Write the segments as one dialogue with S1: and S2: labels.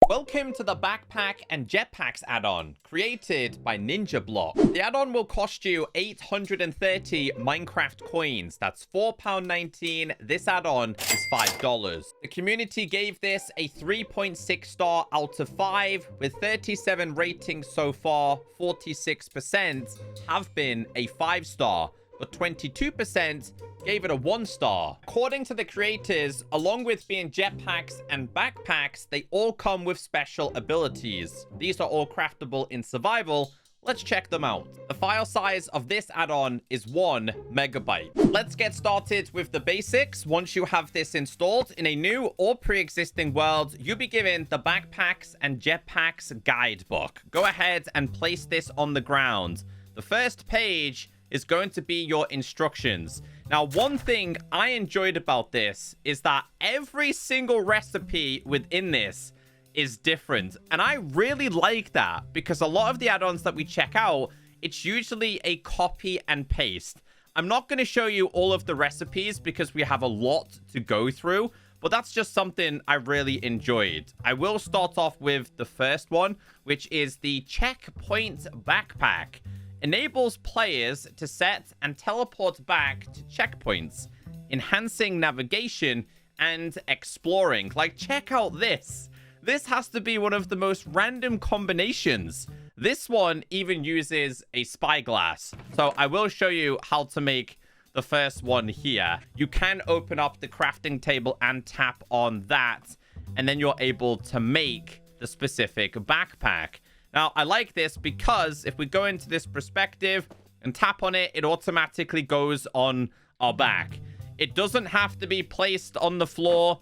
S1: Welcome to the Backpack and Jetpacks add-on, created by Ninja Block. The add-on will cost you 830 Minecraft coins. That's £4.19. This add-on is $5. The community gave this a 3.6 star out of 5, with 37 ratings so far. 46% have been a 5-star, but 22% gave it a 1-star. According to the creators, along with being jetpacks and backpacks, they all come with special abilities. These are all craftable in survival. Let's check them out. The file size of this add-on is 1 megabyte. Let's get started with the basics. Once you have this installed in a new or pre-existing world, you'll be given the Backpacks and Jetpacks guidebook. Go ahead and place this on the ground. The first page is going to be your instructions. Now, one thing I enjoyed about this is that every single recipe within this is different. And I really like that, because a lot of the add-ons that we check out, it's usually a copy and paste. I'm not going to show you all of the recipes because we have a lot to go through, but that's just something I really enjoyed. I will start off with the first one, which is the checkpoint backpack. Enables players to set and teleport back to checkpoints, enhancing navigation and exploring. Like, check out this. This has to be one of the most random combinations. This one even uses a spyglass. So I will show you how to make the first one here. You can open up the crafting table and tap on that, and then you're able to make the specific backpack. Now, I like this because if we go into this perspective and tap on it, it automatically goes on our back. It doesn't have to be placed on the floor.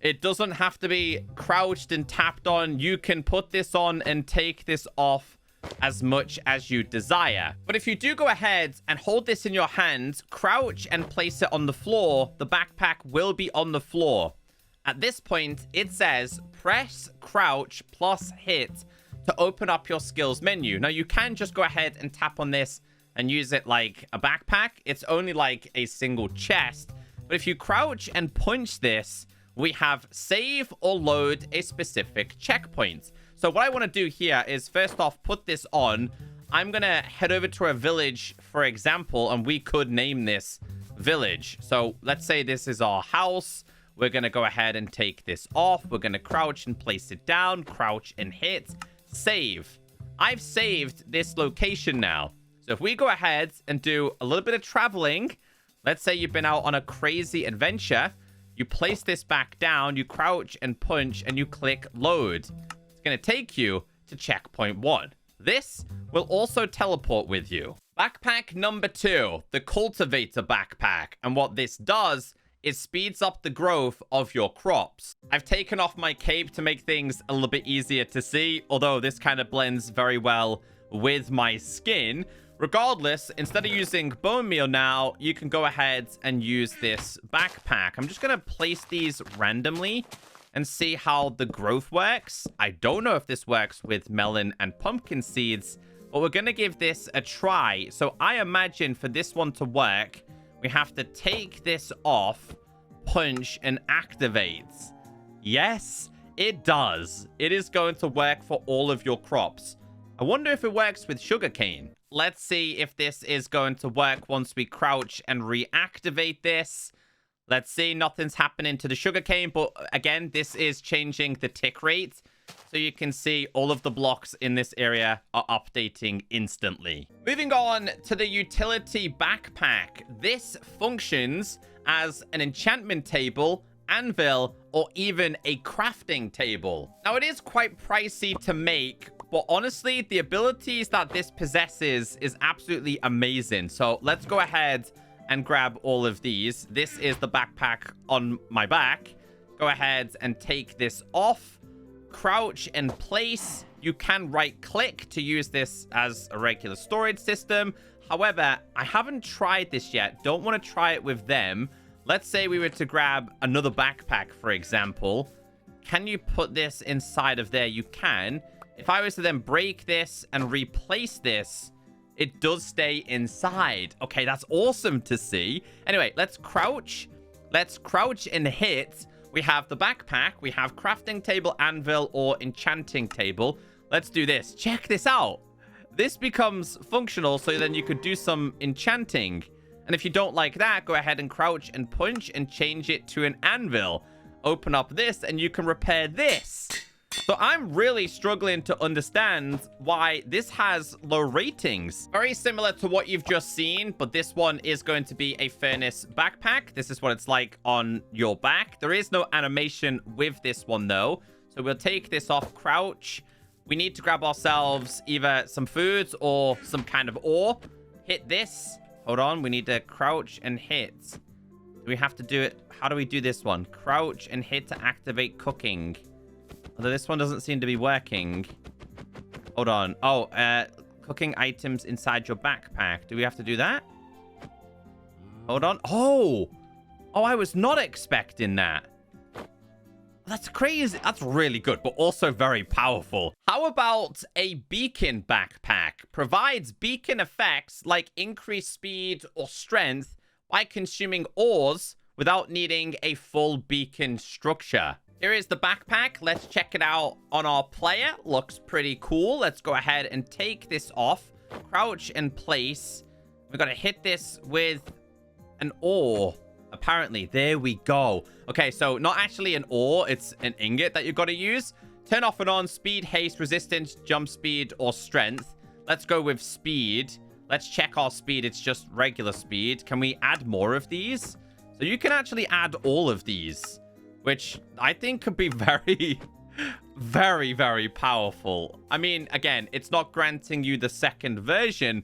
S1: It doesn't have to be crouched and tapped on. You can put this on and take this off as much as you desire. But if you do go ahead and hold this in your hand, crouch and place it on the floor, the backpack will be on the floor. At this point, it says press crouch plus hit to open up your skills menu. Now, you can just go ahead and tap on this and use it like a backpack. It's only like a single chest. But if you crouch and punch this, we have save or load a specific checkpoint. So what I want to do here is, first off, put this on. I'm going to head over to a village, for example, and we could name this village. So let's say this is our house. We're going to go ahead and take this off. We're going to crouch and place it down, crouch and hit. Save. I've saved this location now. So if we go ahead and do a little bit of traveling, let's say you've been out on a crazy adventure, you place this back down, you crouch and punch, and you click load. It's going to take you to checkpoint 1. This will also teleport with you. Backpack number 2, the cultivator backpack. And what this does, it speeds up the growth of your crops. I've taken off my cape to make things a little bit easier to see, although this kind of blends very well with my skin. Regardless, instead of using bone meal now, you can go ahead and use this backpack. I'm just going to place these randomly and see how the growth works. I don't know if this works with melon and pumpkin seeds, but we're going to give this a try. So I imagine for this one to work, we have to take this off, punch, and activate. Yes, it does. It is going to work for all of your crops. I wonder if it works with sugarcane. Let's see if this is going to work once we crouch and reactivate this. Let's see, nothing's happening to the sugarcane, but again, this is changing the tick rate. So you can see all of the blocks in this area are updating instantly. Moving on to the utility backpack. This functions as an enchantment table, anvil, or even a crafting table. Now, it is quite pricey to make, but honestly, the abilities that this possesses is absolutely amazing. So let's go ahead and grab all of these. This is the backpack on my back. Go ahead and take this off. Crouch and place. You can right click to use this as a regular storage system. However, I haven't tried this yet. Don't want to try it with them. Let's say we were to grab another backpack, for example. Can you put this inside of there? You can. If I was to then break this and replace this, it does stay inside. Okay, that's awesome to see. Anyway, let's crouch. Let's crouch and hit. We have the backpack. We have crafting table, anvil, or enchanting table. Let's do this. Check this out. This becomes functional, so then you could do some enchanting. And if you don't like that, go ahead and crouch and punch and change it to an anvil. Open up this and you can repair this. So I'm really struggling to understand why this has low ratings. Very similar to what you've just seen, but this one is going to be a furnace backpack. This is what it's like on your back. There is no animation with this one though. So we'll take this off, crouch. We need to grab ourselves either some foods or some kind of ore. Hit this. Hold on, we need to crouch and hit. Do we have to do it? How do we do this one? Crouch and hit to activate cooking. Although this one doesn't seem to be working. Hold on. Oh, cooking items inside your backpack. Do we have to do that? Hold on. Oh, I was not expecting that. That's crazy. That's really good, but also very powerful. How about a beacon backpack? Provides beacon effects like increased speed or strength by consuming ores without needing a full beacon structure. Here is the backpack. Let's check it out on our player. Looks pretty cool. Let's go ahead and take this off. Crouch and place. We've got to hit this with an ore. Apparently, there we go. Okay, so not actually an ore, it's an ingot that you've got to use. Turn off and on speed, haste, resistance, jump speed, or strength. Let's go with speed. Let's check our speed. It's just regular speed. Can we add more of these? So you can actually add all of these, which I think could be very, very, very powerful. I mean, again, it's not granting you the second version,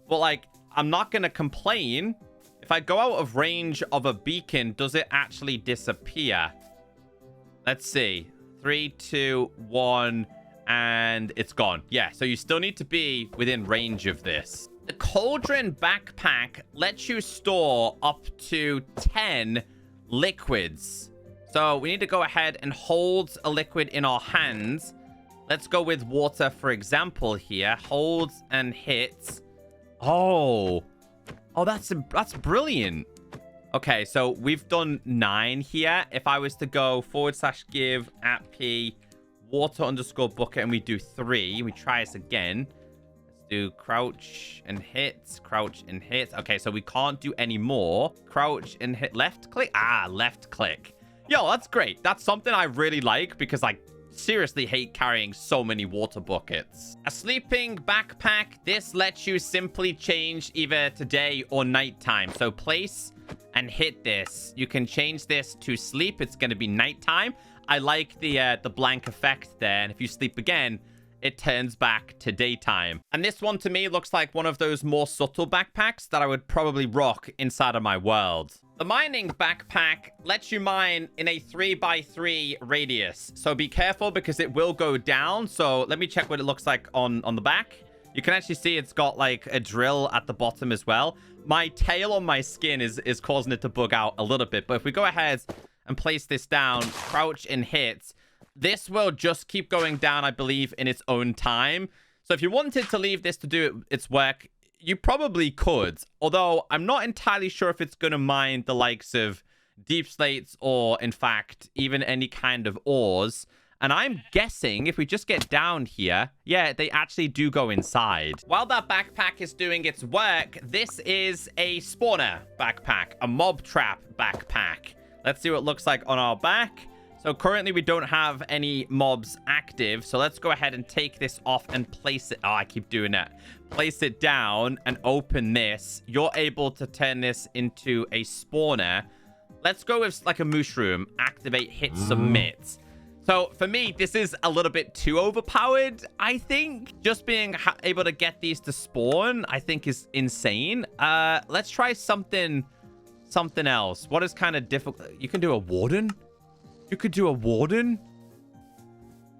S1: but like, I'm not going to complain. If I go out of range of a beacon, does it actually disappear? Let's see. 3, 2, 1, and it's gone. Yeah, so you still need to be within range of this. The Cauldron backpack lets you store up to 10 liquids. So we need to go ahead and hold a liquid in our hands. Let's go with water, for example, here. Hold and hit. Oh, that's brilliant. Okay, so we've done 9 here. If I was to go /give @p water _ bucket and we do 3, we try this again. Let's do crouch and hit, crouch and hit. Okay, so we can't do any more. Crouch and hit, left click. Left click. Yo, that's great. That's something I really like because I seriously hate carrying so many water buckets. A sleeping backpack. This lets you simply change either to day or nighttime. So place and hit this. You can change this to sleep. It's going to be nighttime. I like the blank effect there. And if you sleep again, it turns back to daytime. And this one to me looks like one of those more subtle backpacks that I would probably rock inside of my world. The mining backpack lets you mine in a 3x3 radius. So be careful because it will go down. So let me check what it looks like on the back. You can actually see it's got like a drill at the bottom as well. My tail on my skin is causing it to bug out a little bit. But if we go ahead and place this down, crouch and hit, this will just keep going down, I believe, in its own time. So if you wanted to leave this to do its work, you probably could. Although I'm not entirely sure if it's going to mine the likes of deep slates or, in fact, even any kind of ores. And I'm guessing if we just get down here, yeah, they actually do go inside. While that backpack is doing its work, this is a spawner backpack, a mob trap backpack. Let's see what it looks like on our back. So currently we don't have any mobs active. So let's go ahead and take this off and place it. Oh, I keep doing that. Place it down and open this. You're able to turn this into a spawner. Let's go with like a mushroom. Activate, hit, submit. So for me, this is a little bit too overpowered, I think. Just being able to get these to spawn, I think is insane. Let's try something else. What is kind of difficult? You can do a warden? You could do a warden?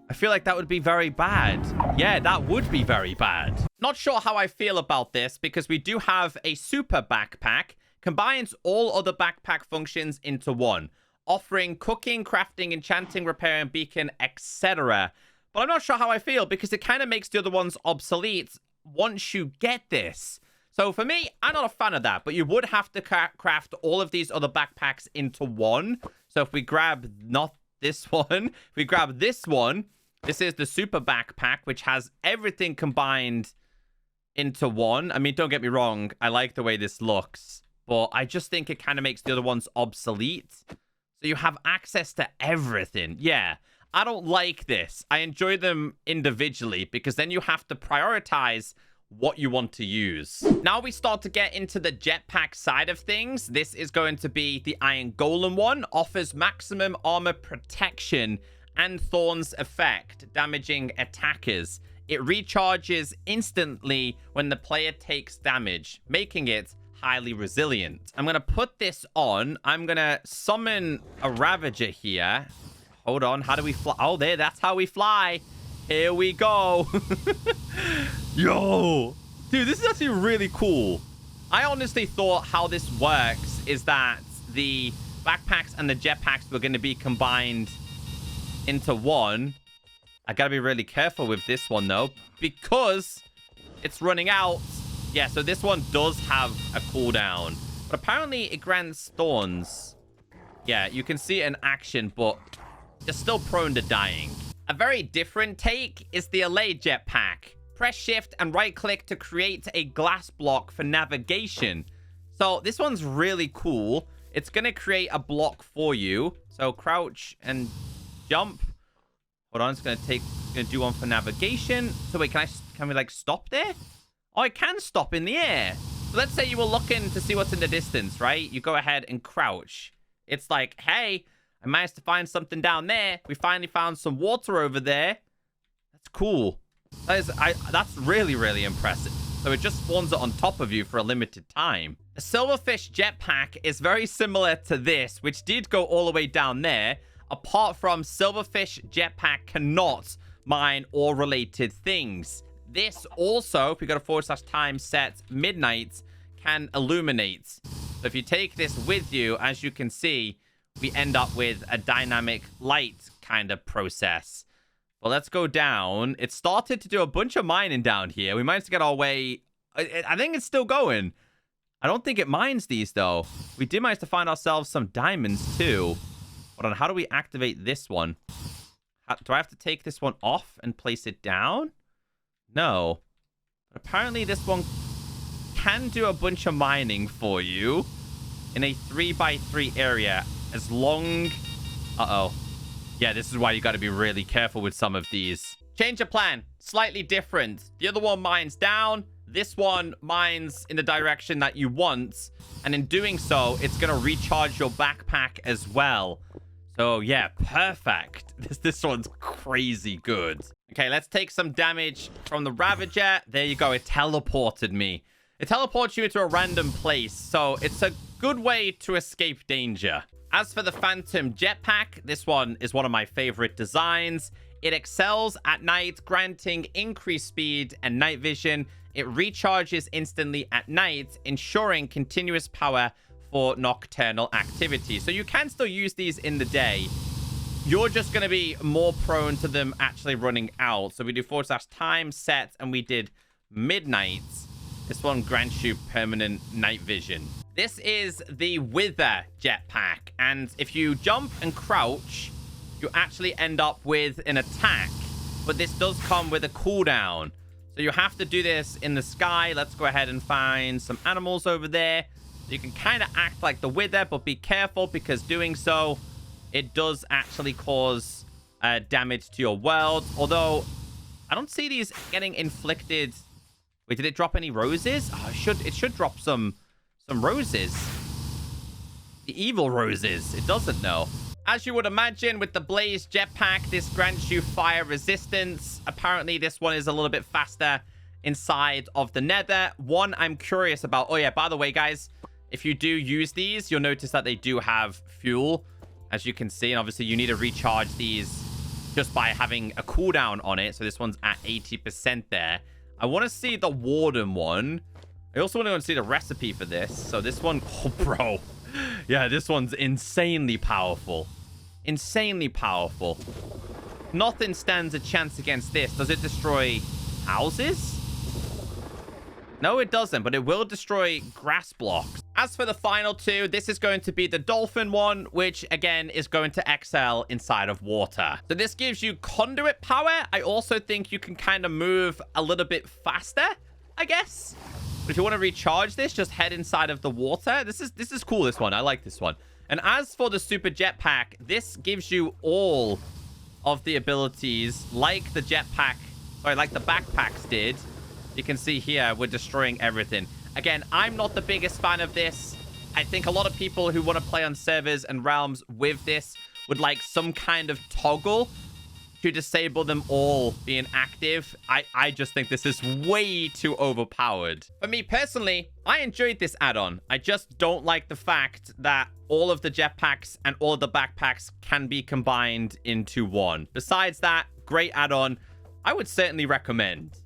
S1: I feel like that would be very bad. Yeah, that would be very bad. Not sure how I feel about this because we do have a super backpack. Combines all other backpack functions into one, offering cooking, crafting, enchanting, repair, and beacon, etc. But I'm not sure how I feel because it kind of makes the other ones obsolete once you get this. So for me, I'm not a fan of that, but you would have to craft all of these other backpacks into one. So if we grab not this one, if we grab this one, this is the super backpack, which has everything combined into one. I mean, don't get me wrong, I like the way this looks, but I just think it kind of makes the other ones obsolete. So you have access to everything. Yeah, I don't like this. I enjoy them individually because then you have to prioritize what you want to use. Now we start to get into the jetpack side of things. This is going to be the Iron Golem one. Offers maximum armor protection and Thorns effect, damaging attackers. It recharges instantly when the player takes damage, making it highly resilient. I'm going to put this on. I'm going to summon a Ravager here. Hold on. How do we fly? Oh, there. That's how we fly. Here we go. Yo. Dude, this is actually really cool. I honestly thought how this works is that the backpacks and the jetpacks were going to be combined into one. I got to be really careful with this one, though, because it's running out. Yeah, so this one does have a cooldown, but apparently it grants thorns. Yeah, you can see it in action, but you're still prone to dying. A very different take is the LA jetpack. Press shift and right click to create a glass block for navigation. So this one's really cool. It's going to create a block for you. So crouch and jump. Hold on, it's going to do one for navigation. So wait, can we like stop there? Oh, I can stop in the air. So let's say you were looking to see what's in the distance, right? You go ahead and crouch. It's like, hey, I managed to find something down there. We finally found some water over there. That's cool. That's really, really impressive. So it just spawns it on top of you for a limited time. The Silverfish jetpack is very similar to this, which did go all the way down there. Apart from Silverfish jetpack cannot mine ore related things. This also, if we go to /time set midnight, can illuminate. So if you take this with you, as you can see, we end up with a dynamic light kind of process. Well, let's go down. It started to do a bunch of mining down here. We managed to get our way. I think it's still going. I don't think it mines these, though. We did manage to find ourselves some diamonds, too. Hold on. How do we activate this one? Do I have to take this one off and place it down? No. But apparently this one can do a bunch of mining for you in a 3x3 area as long... Uh-oh. Yeah, this is why you got to be really careful with some of these. Change of plan. Slightly different. The other one mines down. This one mines in the direction that you want. And in doing so, it's going to recharge your backpack as well. So, yeah, perfect. This one's crazy good. Okay, let's take some damage from the Ravager. There you go. It teleported me. It teleports you into a random place. So, it's a good way to escape danger. As for the Phantom Jetpack, this one is one of my favorite designs. It excels at night, granting increased speed and night vision. It recharges instantly at night, ensuring continuous power for nocturnal activity. So you can still use these in the day. You're just going to be more prone to them actually running out. So we do /time set and we did midnight. This one grants you permanent night vision. This is the Wither jetpack. And if you jump and crouch, you actually end up with an attack. But this does come with a cooldown. So you have to do this in the sky. Let's go ahead and find some animals over there. You can kind of act like the Wither, but be careful because doing so, it does actually cause damage to your world. Although, I don't see these getting inflicted. Wait, did it drop any roses? Oh, it should drop some roses. The evil roses. It doesn't know. As you would imagine, with the Blaze jetpack, this grants you fire resistance. Apparently, this one is a little bit faster inside of the nether. One I'm curious about. Oh, yeah, by the way, guys, if you do use these, you'll notice that they do have fuel, as you can see. And obviously, you need to recharge these just by having a cooldown on it. So this one's at 80% there. I want to see the Warden one. I also want to go and see the recipe for this. So this one, oh, bro. Yeah, this one's insanely powerful. Insanely powerful. Nothing stands a chance against this. Does it destroy houses? No, it doesn't, but it will destroy grass blocks. As for the final two, this is going to be the dolphin one, which again is going to excel inside of water. So this gives you conduit power. I also think you can kind of move a little bit faster, I guess. But if you want to recharge this, just head inside of the water. This is cool, this one. I like this one. And as for the super jetpack, this gives you all of the abilities like the jetpack, sorry, like the backpacks did. You can see here, we're destroying everything. Again, I'm not the biggest fan of this. I think a lot of people who want to play on servers and realms with this would like some kind of toggle to disable them all being active. I just think this is way too overpowered. For me personally, I enjoyed this add-on. I just don't like the fact that all of the jetpacks and all of the backpacks can be combined into one. Besides that, great add-on. I would certainly recommend.